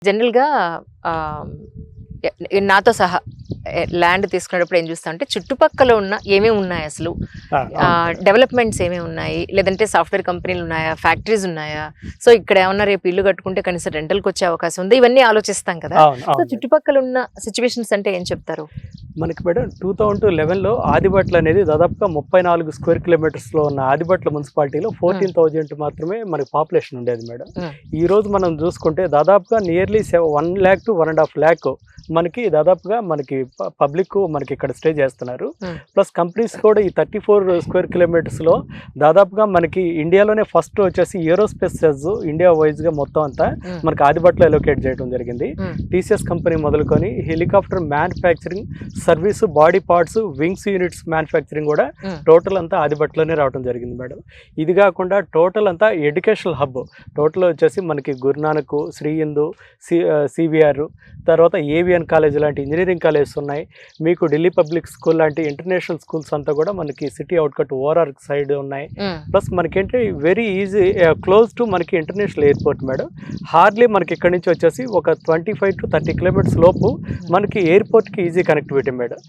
జనరల్‌గా ఆహ్, నాతో సహా ల్యాండ్ తీసుకునేటప్పుడు ఏం చూస్తా అంటే చుట్టుపక్కల ఉన్న ఏమేమి ఉన్నాయి అసలు? అవును. డెవలప్‌మెంట్స్ ఏమేమి ఉన్నాయి? లేదంటే సాఫ్ట్‌వేర్ కంపెనీలు ఉన్నాయా? ఫ్యాక్టరీస్ ఉన్నాయా? సో, ఇక్కడ ఏమన్నా రేపు ఇల్లు కట్టుకుంటే కనీసం రెంటల్‌కొచ్చే అవకాశం ఉందా? ఇవన్నీ ఆలోచిస్తాం కదా! అవును. సో, అవును మేడం. చుట్టుపక్కల ఉన్న సిట్యుయేషన్స్ అంటే ఏం చెప్తారు? మనకి మేడం 2011లో ఆదిబట్ల అనేది దాదాపుగా 34 స్క్వేర్ కిలోమీటర్స్‌లో ఉన్న ఆదిబట్ల మున్సిపాలిటీలో హ్మ్. 14,000 మాత్రమే మనకి పాపులేషన్ ఉండేది మేడం. హ్మ్. ఈరోజు మనం చూసుకుంటే దాదాపుగా నియర్లీ 1,00,000 to 1,50,000 మనకి దాదాపుగా మనకి పబ్లిక్ మనకి ఇక్కడ స్టే చేస్తున్నారు. హ్మ్. ప్లస్ కంపెనీస్ కూడా ఈ 34 స్క్వేర్ కిలోమీటర్స్‌లో దాదాపుగా మనకి ఇండియాలోనే ఫస్ట్ వచ్చేసి ఏరోస్పేస్ సెజ్ ఇండియా వైజ్‌గా మొత్తం అంతా హ్మ్. మనకి ఆదిబట్ల అలొకేట్ చేయడం జరిగింది. హ్మ్. టీసీఎస్ కంపెనీ మొదలుకొని helicopter manufacturing, service, body parts, wings units manufacturing కూడా హ్మ్. టోటల్ అంతా ఆదిబట్లోనే రావడం జరిగింది మేడం. ఇది కాకుండా టోటల్ అంతా ఎడ్యుకేషనల్ హబ్. టోటల్ వచ్చేసి మనకి గురునానక్, శ్రీ హిందూ, సివిఆర్, తర్వాత ఏవిఎన్ కాలేజ్ లాంటి ఇంజనీరింగ్ కాలేజెస్ ఉన్నాయి. మీకు ఢిల్లీ పబ్లిక్ స్కూల్ లాంటి ఇంటర్నేషనల్ స్కూల్స్ అంతా కూడా మనకి సిటీ అవుట్కట్ ఓఆర్ఆర్ సైడ్ ఉన్నాయి. హ్మ్. ప్లస్ మనకేంటి వెరీ ఈజీ క్లోజ్ టు మనకి ఇంటర్నేషనల్ ఎయిర్పోర్ట్ మేడం. హార్డ్లీ మనకి ఇక్కడ నుంచి వచ్చేసి ఒక 25 to 30 కిలోమీటర్స్ లోపు మనకి ఎయిర్పోర్ట్కి ఈజీ కనెక్టివిటీ మేడం.